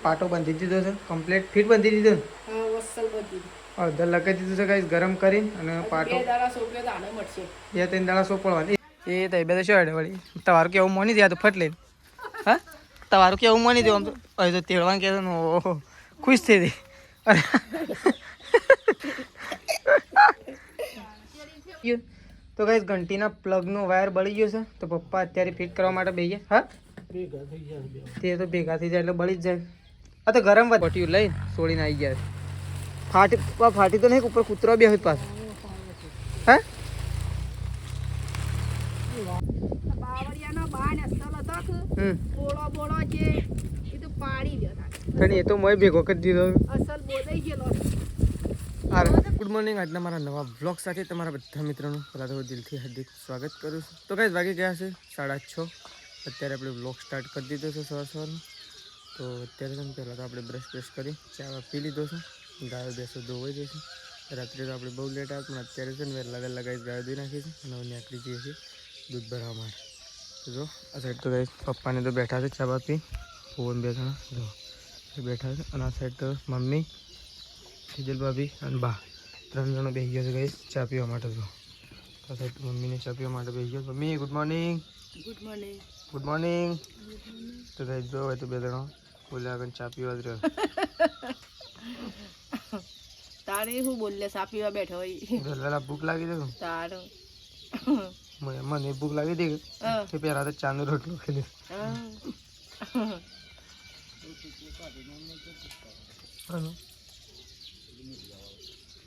પાટો બાંધી દીધો છે કમ્પ્લીટ ફિટ બાંધી દીધો ને હા વસલ બધી અડધર લગાવી દીધું છે ગાઈસ ગરમ કરીને અને પાટો 2 દાડા સોપ્યો તો આને મળશે 2-3 દાડા સોપડવાની એ તો બે તો શું હેડે વળી તમારું કેવું મોની દે તો ફટ લઈને હા તમારું કેવું મોની દે આમ તો હવે તો તેડવાનું કહેતો ને ઓહો ખુશ થઈ ગઈ તો ગાઈસ ઘંટીના પ્લગનો વાયર બળી ગયો છે તો પપ્પા અત્યારે ફિટ કરવા માટે બેહીએ હા તે તો ભેગા થઈ જાય એટલે બળી જ જાય આ તો ગરમ બટ્યું લઈને છોડીને આવી ગયા ફાટી તો નહીં ઉપર કૂતરો બે હોય પાછો હા બાવળિયાનો બાણ અસલ હતો બોળો જે એ તો પાડી દેતા ઘણી એ તો મોય ભેગો કરી દીધો અસલ બોલાઈ ગયેલો ગુડ મોર્નિંગ આજના મારા નવા બ્લોગ સાથે તમારા બધા મિત્રોનું પહેલાં તો દિલથી હાર્દિક સ્વાગત કરું છું તો કઈ વાગી ગયા છે 6:30 અત્યારે આપણે બ્લોગ સ્ટાર્ટ કરી દીધો છે સવારનો તો અત્યારે તમે પહેલાં તો આપણે બ્રશ કરી ચા પી લીધો છે ગાયો બેસો ધોવાઈ જશે રાત્રે તો આપણે બહુ લેટ આવે પણ અત્યારે છે ને વહેલા ગાય ગાયો ધોઈ નાખી છે અને નીકળી જઈએ છીએ દૂધ ભરવા માટે તો જો આ સાઈડ તો ગાય પપ્પાને તો બેઠા છે ચા પી ફોન બે જણા જો બેઠા છે અને આ સાઈડ તો મમ્મી સિજલ ભાભી અને બા 3 જણો બેસી ગયા છે ગાઈસ ચા પીવા માટે તો આ સાઈડ મમ્મીને ચા પીવા માટે બેસી ગયો mummy good morning good morning તો ગાઈસ જો હોય તો 2 જણો બોલ્યા આગળ ચા પીવા જ રહ્યો તારે હું બોલે ચા પીવા બેઠો હોય વેલા ભૂખ લાગી છે તારો મને ભૂખ લાગી હતી કે પહેલા તો ચાનો રોટલો ખાઈ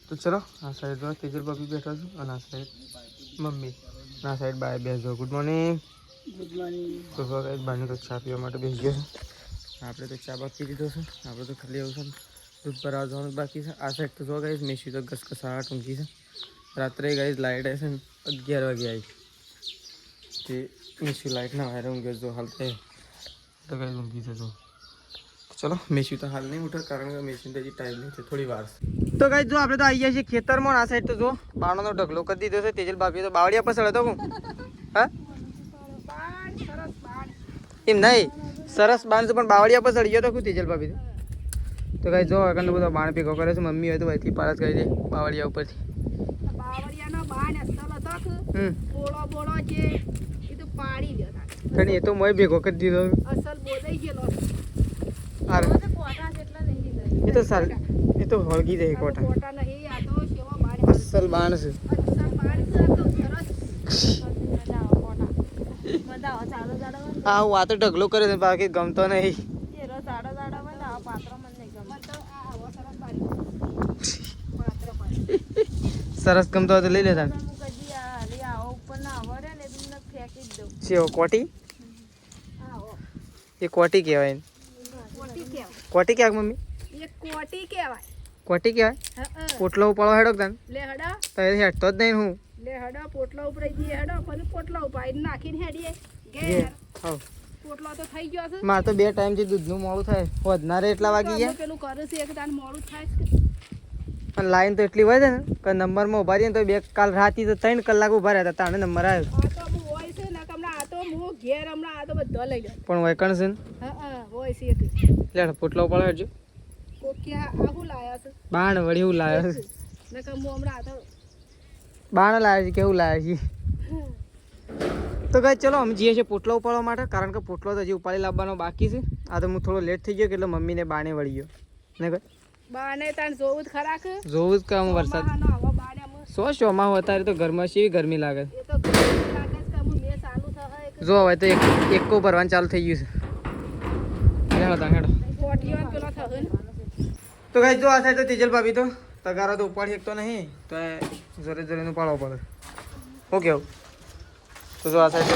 તો ચલો આ સાઈડ તેજલ ભાભી બેઠા છું અને આ સાઈડ મમ્મી આ સાઈડ બાય બેસજો ગુડ મોર્નિંગ તો બાને તો ચા પીવા માટે બેસી ગયો છે આપણે તો ચા પી દીધો છે આપણે તો ખાલી આવું છે દૂધ ભરાવા જવાનું બાકી છે આ સાઈડ તો જો ગાઈસ મેસી તો ઘસઘસાટ ઊંઘી છે રાત્રે ગાઈસ લાઇટ હશે ને 11 વાગે આવી તે મેસી લાઇટના વાયર ઊંઘ્યો જો હાલ તો ગાઈસ ઊંઘી છે જો ચલો મેસી તો હાલ નહીં ઉઠે કારણ કે મેસી તો હજી ટાઈમ નહીં છે થોડી વાર તો ગાઈસ જો આપણે તો આવી ગયા છીએ ખેતરમાં આ સાઈડ તો જો બાણોનો ઢગલો કરી દીધો છે તેજલ ભાભી તો બાવળિયા પસળ હતો હું હા એમ નહીં સરસ બાણ છે પણ બાવળિયા પસળ ગયો તો હું તેજલ ભાભી તો ગાઈસ જો આગળ બધો બાણ ભેગો કરે છે મમ્મી હોય તો અહીંથી પારસ કરી દે બાવળિયા ઉપરથી બાવળિયાનો બાણ અસલ હતો બોળો જે એ તો પાડી દેતા ઘણી એ તો મોય ભેગો કરી દીધો અસલ બોલાઈ ગયેલો એ તો સાલ એ તો હળગી જાય કોટા નહીં આ તો સેવા બાણ અસલ બાણ છે અસલ બાણ છે તો સરસ હા હું આ તો ઢગલો કરે છે બાકી ગમતો નહીં સરસ ગમતો હોય તો લઈ લેતા કોટી એ કોટી કહેવાય કોટી ક્યાંક મમ્મી કોટી કહેવાય પોટલો ઉપાડો હેડો તને લે હડા તો એ હેડતો જ નહીં હું લે હડા પોટલા ઉપર જઈએ હડા પછી પોટલા ઉપાડી નાખીને હેડીએ ઘેર હા પોટલા તો થઈ ગયો છે મારે તો 2 ટાઈમથી દૂધનું મોડું થાય વધનારે એટલા વાગી ગયા પેલું કરે છે એક દાન મોડું થાય અને લાઈન તો એટલી હોય છે ને કે નંબરમાં ઉભા રહીએ ને તો કાલ રાતી તો 3 કલાક ઉભા રહ્યા હતા તાણે નંબર આવ્યો આ તો હોય છે ને હમણાં આ તો હું ઘેર હમણાં આ તો બધા લઈ ગયો પણ વૈકણ છે ને હા હોય છે એક લે પોટલો ઉપાડો હેડજો કોકિયા આહુ લાયા છે બાણ વળી હું લાવ્યો છે નકર હું હમણાં આ તો બાણ લાવ્યા છે કેવું લાવ્યા છે તો ગાઈસ ચલો અમે જઈએ છીએ પોટલો ઉપાડવા માટે કારણ કે પોટલો તો હજી ઉપાડી લાવવાનો બાકી છે આ તો હું થોડો લેટ થઈ ગયો એટલે મમ્મીને બાણે વળી ગયો ને ભાઈ બાને તાન જોવું જ ખરા કે જોવું જ કામ વરસાદ આવો બાને શોમાં હોય અત્યારે તો ઘરમાં કેવી ગરમી લાગે એ તો ગરમી લાગે છે કે મે ચાલુ થાય જો હવે તો એકો ભરવાનું ચાલુ થઈ ગયું છે હેડો કોટીઓ પેલો થહન તો ગાઈસ જો આ સાઈડ તો તેજલ ભાભી તો તગારો તો ઉપાડી શકતો નહીં તો જોરે જોરેનું પાડવો પડે ઓકે તો જો આ સાઈડ તો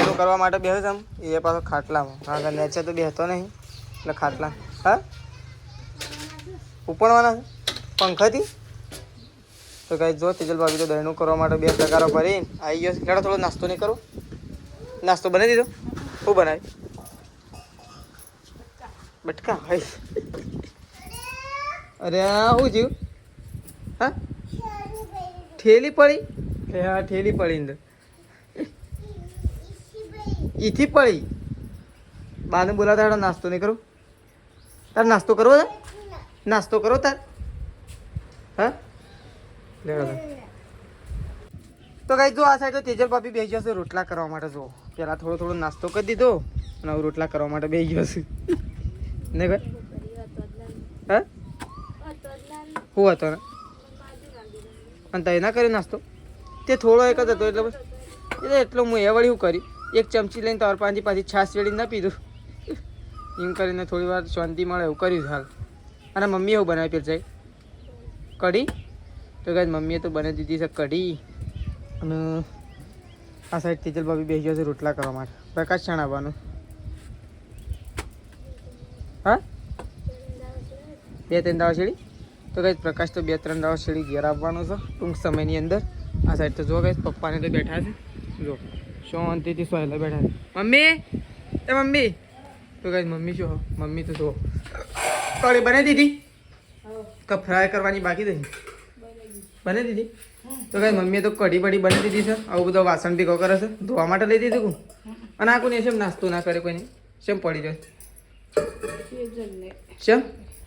એનું કરવા માટે બેસે છે એ પાછો ખાટલામાં કારણ કે નેચે તો બેસતો નહીં એટલે ખાટલા હા ઉપડવાના પંખાથી તો ગાઈસ જો તેજલ ભાભી તો દહીંનું કરવા માટે 2 તગારો ભરીને આવી ગયો છે થોડો નાસ્તો નહીં કરું નાસ્તો બનાવી દીધો શું બનાવી બટકા ભાઈ અરે શું જીવ હા ઠેલી પડી હા ઠેલી પડી અંદર ઈથી પડી બાને બોલાતા નાસ્તો નહીં કરું તાર નાસ્તો કરવો છે? નાસ્તો કરો તાર. હા લેડો તો ગાઈસ જો આ સાઈડ તો તેજલ ભાભી બેસી જશે રોટલા કરવા માટે. જો પહેલાં થોડો થોડો નાસ્તો કરી દીધો અને હવે રોટલા કરવા માટે બેસી જશે ને ભાઈ. હા હું હતો ને અને તય ના કર્યો નાસ્તો તે થોડો એક જ હતો એટલે એટલો હું એ વળી શું કર્યું એક ચમચી લઈને તમારે પાછી છાશ વેળી ના પીધું એમ કરીને થોડી વાર શાંતિ મળે એવું કર્યું હાલ. અને મમ્મીએ એવું બનાવી પેલ સાહેબ કઢી. તો કાંઈ મમ્મીએ તો બનાવી દીધી છે કઢી અને આ સાઈડ તેજલ ભાભી બેસી ગયો છે રોટલા કરવા માટે. પ્રકાશ શાણ આવવાનું? હા 2-3 દાવા શેડી. તો કાંઈ પ્રકાશ તો 2-3 દાવા શેડી ઘેર આવવાનો છે ટૂંક સમયની અંદર. આ સાઈડ તો જો કાંઈ પપ્પાને તો બેઠા છે જો શાંતિથી સોયલા બેઠા છે. મમ્મી એ મમ્મી તો કાંઈ મમ્મી શું મમ્મી તો જો કઢી બનાવી દીધી કે ફ્રાય કરવાની બાકી રહી? બનાવી દીધી. તો કાંઈ મમ્મીએ તો કઢી બઢી બનાવી દીધી છે. આવું બધો વાસણ ભેગો કરે છે ધોવા માટે લઈ દીધું કું. અને આ કોને શેમ નાસ્તો ના કરે કોઈને શેમ પડી જાય?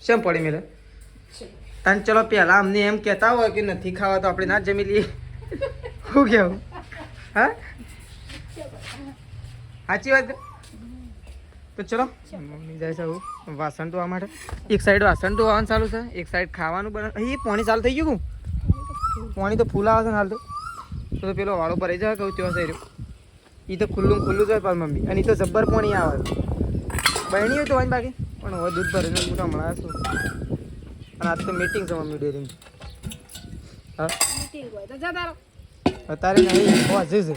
શેમ પડી મેલે? તને ચલો પહેલાં અમને એમ કહેતા હોય કે નથી ખાવા તો આપણે ના જમી લઈએ. શું કહેવું? હા સાચી વાત. તો ચલો મમ્મી જાય છે હું વાસણ ધોવા માટે. એક સાઈડ વાસણ ધોવાનું ચાલુ છે એક સાઈડ ખાવાનું બને. એ પાણી ચાલુ થઈ ગયું. પાણી તો ફૂલ આવે છે ને હાલ તો પેલો વાળો ભરાઈ જાય કહું ત્યાં થઈ રહ્યો. એ તો ખુલ્લું જ હોય પણ મમ્મી અને એ તો જબ્બર પાણી આવે બહેણી હોય તો હોય બાકી પણ હવે દૂધ ભરીને હું હમણાં છું. અને આજ તો મીટિંગ છે મમ્મી ડેરીની. હા અત્યારે નહીં હજુ છે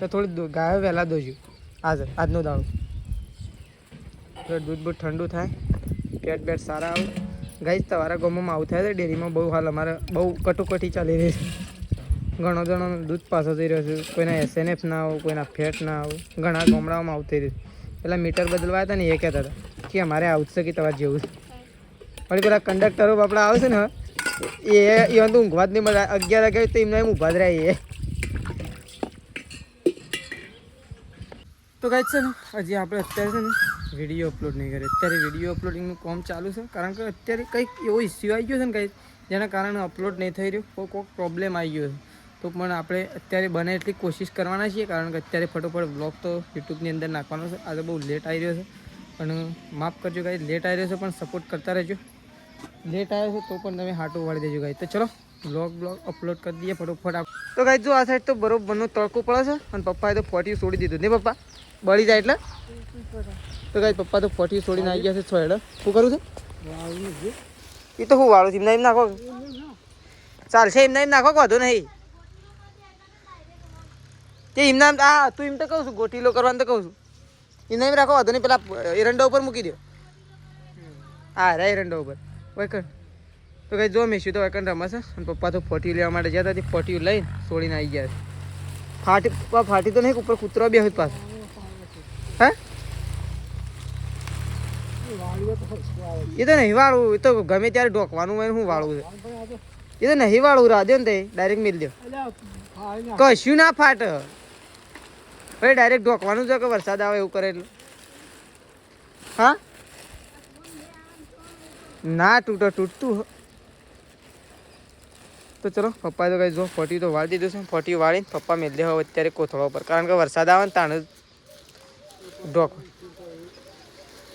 તો થોડી ગાયો વહેલા દોજો આજનો દાડો. દૂધ બહુ ઠંડુ થાય પેટ બેટ સારા આવે. ગાઈસ તમારા ગામમાં આવું થાય છે ડેરીમાં બહુ હાલ અમારે બહુ કટોકટી ચાલી રહી છે. ઘણો જણો દૂધ પાછો થઈ રહ્યો છે. કોઈના SNF ના આવો કોઈના ફેટ ના આવો ઘણા ગામડાઓમાં આવું થઈ રહ્યું. પેલા મીટર બદલવા હતા ને એ કહેતા હતા કે અમારે આવશે કે તમારે જેવું છે. પણ પેલા કંડક્ટરો બાપડા આવે છે ને એ તો ઊંઘવા જ નહીં મળે. 11 વાગે તો એમને એમ ઊભા જ રહે એ. તો ગાઈસ છે ને હજી આપણે અત્યારે છે ને વિડીયો અપલોડ નહીં કરે. અત્યારે વિડીયો અપલોડિંગનું કામ ચાલુ છે કારણ કે અત્યારે કંઈક એવો ઇસ્યુ આવી ગયો છે ને ગાઈસ જેના કારણે અપલોડ નહીં થઈ રહ્યું. કોઈક પ્રોબ્લેમ આવી ગયો છે તો પણ આપણે અત્યારે બને એટલી કોશિશ કરવાના છીએ કારણ કે અત્યારે ફટોફટ બ્લોગ તો યુટ્યુબની અંદર નાખવાનો છે. આજે બહુ લેટ આવી રહ્યો છે પણ માફ કરજો ગાઈસ લેટ આવી રહ્યો છે પણ સપોર્ટ કરતા રહેજો. લેટ આવ્યો છે તો પણ તમે હાટું વાળી દેજો ગાઈસ. તો ચલો બ્લોગ અપલોડ કરી દઈએ ફટોફટ. તો ગાઈસ જો આ સાઈડ તો બરોબરનો તડકો પડે છે અને પપ્પાએ તો 40 છોડી દીધું ને પપ્પા બળી જાય એટલે. તો ગાઈસ પપ્પા તો 40 છોડીને આવી ગયા છે છોડ. શું કરું છે એ તો હું વાળું છું એમને એમ નાખો ચાલશે એમને એમ નાખો વાંધો નહીં. તે એમના આ તું એમ તો કહું છું ગોટીલો કરવાનું તો કહું છું એમને એમ રાખો વાંધો નહીં. પેલા એરંડા ઉપર મૂકી દો. હા રે એરંડા ઉપર વૈકણ. તો કંઈ જો મેં તો વૈકણ રમશે અને પપ્પા તો 40 લેવા માટે જતા હતી 40 લઈને છોડીને આવી ગયા છે. ફાટી તો નહીં ઉપર કૂતરો બી હોય પાછું. હા એ તો નહીં વાળું એ તો ગમે ત્યારે ઢોકવાનું હોય શું વાળું છે એ તો નહીં વાળું રાધે ને તે ડાયરેક્ટ મિલ દો કશું ના ફાટ ભાઈ ડાયરેક્ટ ઢોકવાનું છે કે વરસાદ આવે એવું કરે એટલે. હા ના તૂટતું. તો ચલો પપ્પાએ તો કઈ જો 40 તો વાળી દીધું છે. 40 વાળીને પપ્પા મેળ દે હવે અત્યારે કોથળા ઉપર કારણ કે વરસાદ આવે ને તાણે ઢોક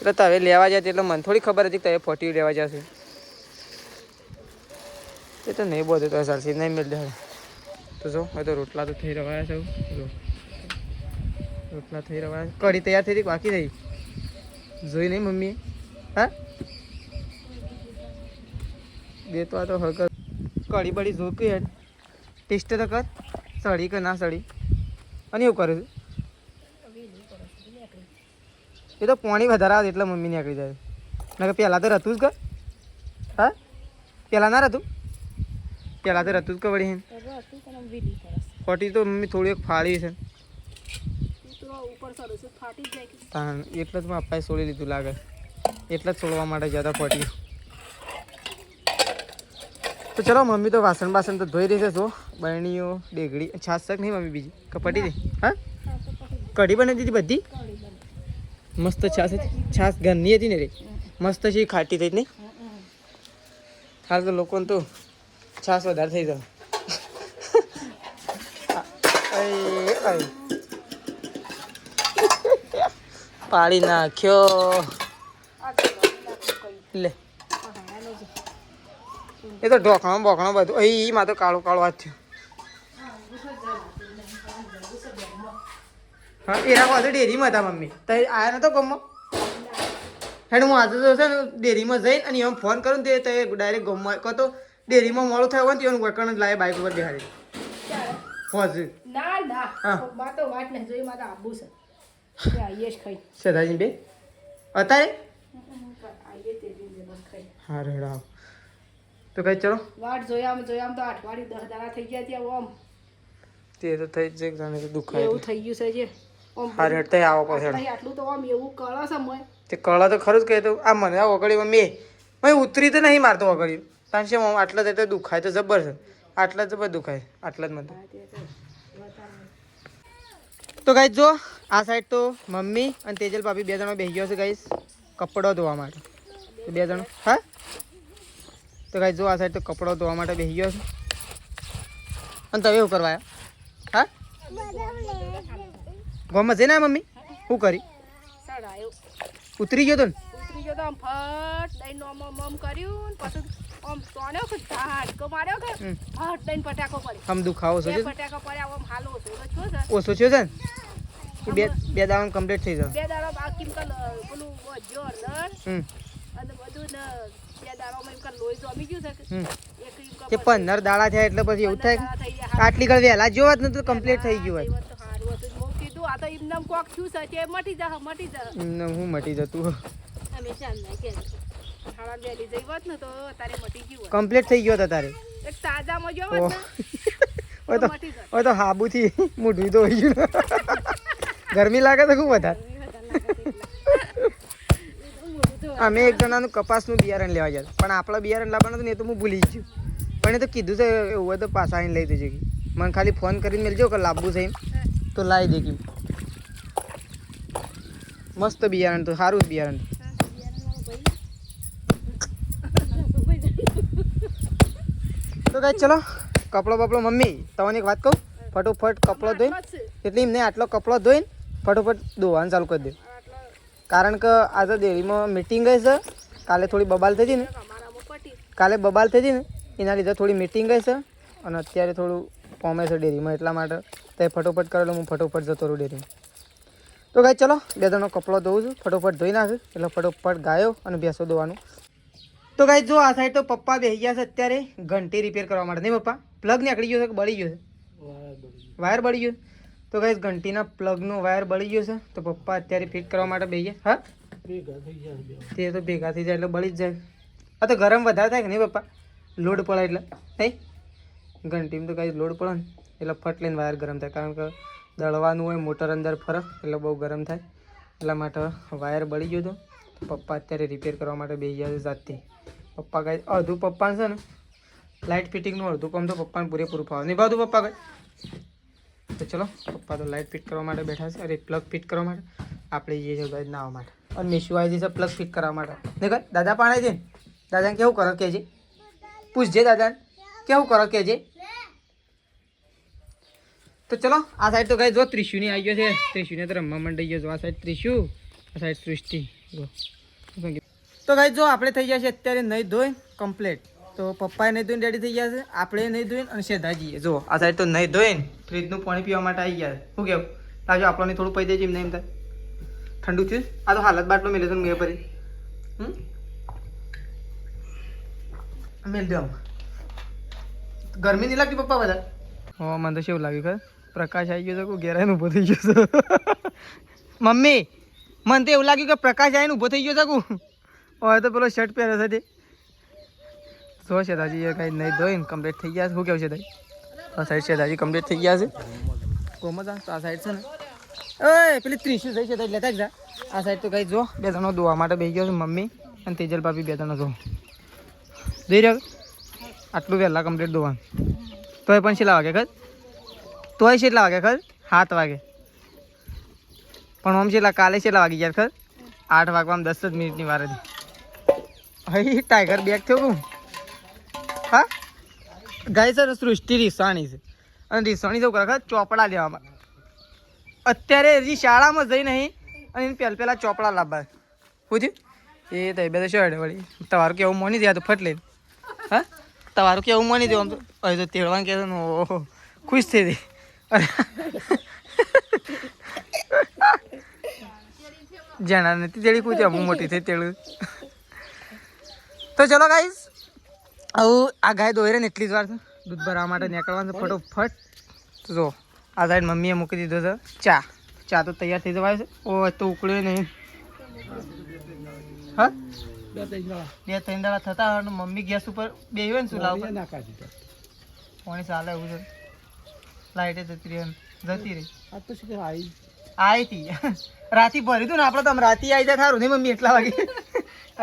એટલે તમે લેવા જાય એટલે મને થોડી ખબર હતી કે તમે 40 લેવા જશે. એ તો નહીં બોલતો તો ચાલશે નહીં મેળ દે. તો જો હવે તો રોટલા તો થઈ રહ્યા છે. જો રોટલા થઈ રહ્યા છે. કઢી તૈયાર થઈ હતી બાકી થઈ જોઈ નહીં મમ્મીએ. હા દે તો આ તો હળકર કઢી બળી જોઈ હેડ ટેસ્ટ તો કર સડી કે ના સડી અને એવું કરું છું. એ તો પાણી વધારે આવે એટલે મમ્મી નીકળી જાય ના કે પહેલાં તો રહેતું જ કર. હા પહેલાં ના રહેતું પહેલાં તો રહેતું જ કર વળી. 40 તો મમ્મી થોડી એક ફાળી છે એટલે જ મેં અપાએ છોડી લીધું લાગે એટલે જ છોડવા માટે જતા 40. તો ચલો મમ્મી તો વાસણ તો ધોઈ રહી છે. જો બરણીઓ ડેગડી છાશ શાક નહીં મમ્મી બીજી કપટી દે. હા કઢી બનાવી દીધી બધી મસ્ત છાશ હતી. છાશ ઘરની હતી ને રે મસ્ત છે ખાટી થઈ નહીં હાલ તો લોકોને તો છાસ વધારે થઈ જાય પાડી નાખ્યો લે એ તો ઢોકણો બોકણો બધું એમાં તો કાળો કાળો વાત થયો હા એના પાસે ડેરીમાં હતા મમ્મી તો આયા નતો ગમમાં હેડ હું આજે તો છે ને ડેરીમાં જઈને અને એમ ફોન કરું ને તે ડાયરેક્ટ ગમમાં કહો તો ડેરીમાં મોડું થયું હોય ને તેનું વકણ જ લાવે બાઇક ઉપર બેહાડી હોજ ના ના હા. માં તો વાત નહીં જોઈ માં તો આબુ છે આઈએસ ખાઈ સદાજી બે અત્યારે આઈએ તે દિન બસ ખાઈ હા રેડા તો કઈ ચલો વાટ જોયામ તો અઠવાડિયું 10 દાડા થઈ ગયા ત્યાં ઓમ તે તો થઈ જ જાય જાણે તો દુખાય એવું થઈ ગયું છે જે ઓમ હા રેડ તઈ આવો પાછળ આટલું તો આમ એવું કળા છે મોય તે કળા તો ખરું જ કહે તો આ મને આ વગડીમાં મેં ઉતરી તો નહીં મારતો વગડ્યું કારણ કે આટલા જ તો દુખાય તો જબર છે આટલા જબર દુખાય આટલા જ મને તો ગાઈસ જો આ સાઈડ તો મમ્મી અને તેજલ ભાભી બે જણા બેસી ગયો છે ગાઈસ કપડો ધોવા માટે તો બે જણા હા તો ગાઈસ જો આ સાઈડ તો કપડો ધોવા માટે બેસી ગયો છે અને તમે શું કરવા આવ્યા હા ગોમાં જઈને આવ્યા મમ્મી શું કરી સડાયો ઉતરી ગયો તો ને ઉતરી ગયો તો આમ ફટ દઈને ઓમ ઓમ ઓમ કર્યું ને પછી આમ તોણ્યો કે ઝાટકો માર્યો કે ફટ દઈને પટાકો પડ્યો આમ દુખાવો છે બે પટાકો પડ્યા આમ હાલો હતો તો છો છે ઓછો થયો છે ને એ બે દાડા કમ્પ્લીટ થઈ જાય બે દાડા બાકી પેલું જોર હમ અને બધું ને બે દાડામાં એમ લોહી જમી ગયું છે હમ એક એમ તે 15 દાડા થયા એટલે પછી એવું થાય થઈ કે આટલી ઘડી વહેલા જોવા જ નતું કમ્પ્લીટ થઈ ગયું હોય તો સારું હતું બહુ કીધું આ તો એમનામ કોક થયું છે તે મટી જા એમને હું મટી જતું અમે ચાલ ના કે હાડા બેલી જઈ વાત ને તો તારે મટી ગયું હોય કમ્પ્લીટ થઈ ગયો હતો તારે એક તાજામાં જો ઓહ. વાત ને હવે તો હવે તો હાબુથી મોઢું તો હોય ગયું ગરમી લાગે તો ખૂબ વધારે અમે એક જણાનું કપાસનું બિયારણ લેવા ગયા પણ આપણા બિયારણ લાવવાનું હતું ને એ તો હું ભૂલી ગયું પણ એ તો કીધું છે એવું હોય તો પાછા આવીને લઈ દેજો મને ખાલી ફોન કરીને મેળજો કે લાવવું છે એમ તો લાવી દે મસ્ત બિયારણ તો સારું બિયારણ તો કઈ ચલો કપડો બપડો મમ્મી તમને એક વાત કહું ફટોફટ કપડો ધોઈને એટલે એમને આટલો કપડો ધોઈને ફટોફટ ધોવાનું ચાલુ કરી દે કારણ કે આજે ડેરીમાં મીટિંગ ગઈ છે કાલે થોડી બબાલ થઈ હતી ને કાલે બબાલ થઈ હતી ને એના લીધે થોડી મીટિંગ ગઈ છે અને અત્યારે થોડું કોમે છે ડેરીમાં એટલા માટે તે ફટોફટ કરેલો હું ફટોફટ જતો રહું ડેરીમાં તો ગાય ચલો બે જણનો કપડો ધોઉં છું ફટોફટ ધોઈ નાખું એટલે ફટોફટ ગાયો અને ભેંસો ધોવાનું તો ગાય જો આ સાઈડ તો પપ્પા બેસી ગયા છે અત્યારે ઘંટી રિપેર કરવા માટે નહીં પપ્પા પ્લગ નીકળી ગયો છે કે બળી ગયો છે વાયર બળી ગયો તો ગાઈસ ઘંટીના પ્લગનો વાયર બળી ગયો છે તો પપ્પા અત્યારે ફિટ કરવા માટે બેસી ગયા હા તે તો ભેગા થઈ જાય એટલે બળી જ જાય આ તો ગરમ વધારે થાય કે નહીં પપ્પા લોડ પડે એટલે નહીં ઘંટીમાં તો કાંઈ લોડ પડે ને એટલે ફટ લઈને વાયર ગરમ થાય કારણ કે દળવાનું હોય મોટર અંદર ફરક એટલે બહુ ગરમ થાય એટલા માટે વાયર બળી ગયો હતો તો પપ્પા અત્યારે રિપેર કરવા માટે બેસી ગયા છે જાતે પપ્પા કાંઈ અડધું પપ્પાને છે ને લાઇટ ફિટિંગનું અડધું કામ તો પપ્પાને પૂરેપૂરું ફાવે નહીં ભાવતું પપ્પા કાંઈ તો ચલો પપ્પા તો લાઇટ ફિટ કરવા માટે બેઠા છે અરે પ્લગ ફિટ કરવા માટે આપણે જઈએ છીએ ગાય નાવા માટે અને મેશુ આવી જશે પ્લગ ફિટ કરવા માટે નહીં કઈ દાદા પાણે છે દાદાને કેવું કરો કહેજે પૂછજે દાદાને કેવું કરો કહેજે તો ચલો આ સાઈડ તો ગાય જો ત્રિશુની આવી ગયો છે ત્રિશુને તો રમવા માંડી ગયો જો આ સાઈડ ત્રિશુ આ સાઈડ સૃષ્ટિ જો તો ગાય જો આપણે થઈ ગયા છે અત્યારે નહીં ધોઈ કમ્પ્લીટ તો પપ્પાએ નહીં ધોઈને રેડી થઈ ગયા છે આપણે નહીં ધોઈને અને શેધાજીએ જો આ સાઈડ તો નહીં ધોઈને ફ્રીજનું પાણી પીવા માટે આવી ગયા છે શું કેવું લાજો આપણને થોડું પી દેજો એમ નહીં એમ થાય ઠંડુ થયું આ તો હાલત બાટલો મેલે છે મેં પરી મેલ દે આમ ગરમી નહીં લાગતી પપ્પા બધા હા મને તો શું લાગ્યું ખબર પ્રકાશ આવી ગયો છે કોઈ ઘેરાઈને ઊભો થઈ ગયો છે મમ્મી મને તો એવું લાગ્યું કે પ્રકાશ આવીને ઊભો થઈ ગયો છે કું હવે તો પેલો શર્ટ પહેરે છે તે જો છે દાજી એ કાંઈ નહીં ધોઈને કમ્પ્લીટ થઈ ગયા છે શું કેવું છે દાજી આ સાઈડ છે દાજી કમ્પ્લીટ થઈ ગયા છે કોમો જા આ સાઈડ છે ને એ પેલી ત્રીસું થઈ છે તો લેતા જ આ સાઈડ તો કાંઈ જો બે જણો ધોવા માટે બેસી ગયો છે મમ્મી અને તેજલ ભાભી બે જણો જો જોઈ રહ્યો આટલું વહેલા કમ્પ્લીટ ધોવાનું તોય પણ છેલ્લા વાગે ખર તોય છેલ્લા વાગે ખર 7 વાગે પણ આમ છેલ્લા કાલે છેલ્લા વાગી ગયા ખર 8 વાગવામાં 10 જ મિનિટની વાર હતી અહીં ટાઈગર બેગ થયો હું હા ગાય સર સૃષ્ટિ રીસાણી છે અને રીસાણી તો ખરેખર ચોપડા લેવામાં અત્યારે હજી શાળામાં જઈ નહીં અને એને પહેલાં ચોપડા લાવવા પૂછ્યું એ તો બે તો શેડે વળી તમારું કેવું મોની દે તો ફટ લઈને હા તમારું કેવું મોની દે આમ તો હવે તો તેડવાનું કહેતો ને ઓહો ખુશ થઈ ગઈ જાણા નથી તેડી પૂછ્યું અમુક મોટી થઈ તેડું તો ચલો ગાઈસ આવું આ ગાય દોઈ ને એટલી જ વાર છે દૂધ ભરવા માટે નીકળવાનું છે ફટોફટ તો જો આ સાઈડ મમ્મીએ મૂકી દીધો છે ચા તો તૈયાર થઈ જવાય છે ઓ તો ઉકળ્યો નહીં હા 2-3 દાડા થતા હોય ને મમ્મી ગેસ ઉપર બેહ્યો ને શું લાવ પાણી ચાલે એવું છે લાઈટે જતી રહી આવી હતી રાતી ભરી હતું ને આપણે તો રાતી આવી જાય સારું નહીં મમ્મી એટલા વાગે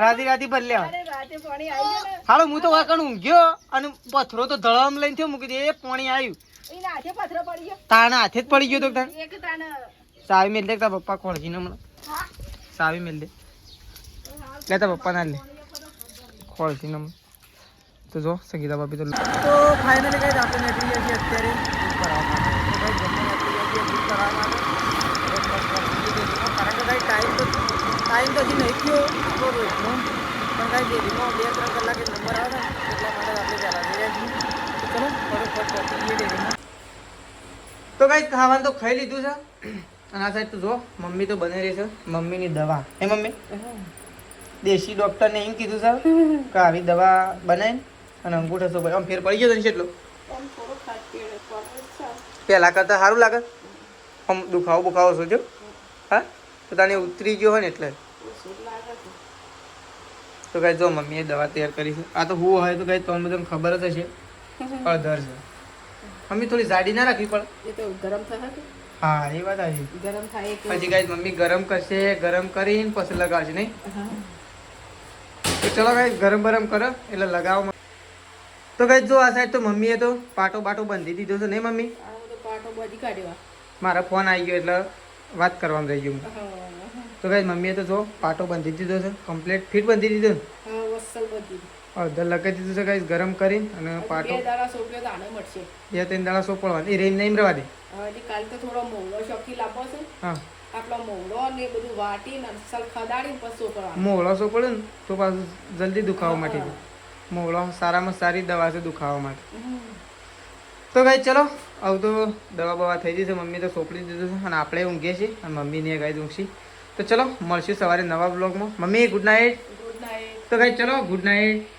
રાતી ભરી લેવા અરે રાતે પાણી આવી ગયું ને હાલો હું તો વાકણ ઊંઘ્યો અને પથરો તો ધડામ લઈને થયો મૂકી દે એ પાણી આવ્યું એના હાથે પથરો પડી ગયો તાના હાથે જ પડી ગયો તો તાણ એક તાને સાવી મેલ દે તાર પપ્પા ખોળજી ને હમણાં સાવી મેલ દે લે તાર પપ્પા ના લે ખોળજી ને તો જો સંગીતા ભાભી તો ફાઇનલી કઈ આપણે નીકળી ગયા છીએ અત્યારે ટાઈમ તો હજી નહીં થયો આપણો રોજનો પણ કાંઈ ડેરીમાં 2-3 કલાકે નંબર આવે ને એટલા માટે આપણે પહેલાં જઈ રહ્યા છીએ ચલો ફટોફટ પહોંચી જઈએ ડેરીમાં તો કાંઈ ખાવાનું તો ખાઈ લીધું છે અને આ સાઈડ તો જો મમ્મી તો બની રહી છે મમ્મીની દવા હે મમ્મી દેશી ડૉક્ટરને એમ કીધું છે કે આવી દવા બનાવીને અને અંગૂઠો સો આમ ફેર પડી ગયો તને કેટલો પહેલાં કરતાં સારું લાગે આમ દુખાવો શું જો હા તો તને ઉતરી ગયો હોય ને એટલે તો કાંઈ જો મમ્મીએ દવા તૈયાર કરી છે આ તો હું હોય તો કાંઈ તમને બધાને ખબર જ હશે અડધર છે મમ્મી થોડી જાડી ના રાખવી પડે એ તો ગરમ થશે હા એ વાત આવી ગરમ થાય કે પછી કાંઈ મમ્મી ગરમ કરશે ગરમ કરીને પછી લગાવશે નહીં તો ચલો કાંઈ ગરમ કરો એટલે લગાવો તો કાંઈ જો આ સાઈડ તો મમ્મીએ તો પાટો બાંધી દીધો છે નહીં મમ્મી આ બધો પાટો બધી કાઢ્યો મારા ફોન આવી ગયો એટલે વાત કરવાનું રહી ગયું તો કાંઈ મમ્મીએ તો જો પાટો બાંધી દીધો છે કમ્પ્લીટ ફિટ બાંધી દીધો ને હા વસલ બધી અડધર લગાવી દીધું છે કાંઈ ગરમ કરીને અને પાટો 2 દાડા સોપ્યો તો આને મળશે 2-3 દાડા સોપડવાનું એ રેમ નહીં રવા દે હવે કાલ તો થોડો મોવડો શોખી લાવવો છે હા આપણો મોવડો ને એ બધું વાટીને અસલ ખદાડીને પછી સોપડવાનું મોવળો સોપડે ને તો પાછું જલ્દી દુખાવા માટે મોવળો સારામાં સારી દવા છે દુખાવા માટે તો કાંઈ ચલો આવું તો દવા થઈ જશે મમ્મી તો સોપડી દીધું છે અને આપણે ઊંઘીએ છીએ અને મમ્મીને ગાય ઊંઘશી તો ચલો મળશું સવારે નવા બ્લોગમાં mummy good night good night તો કાંઈ ચલો ગુડ નાઇટ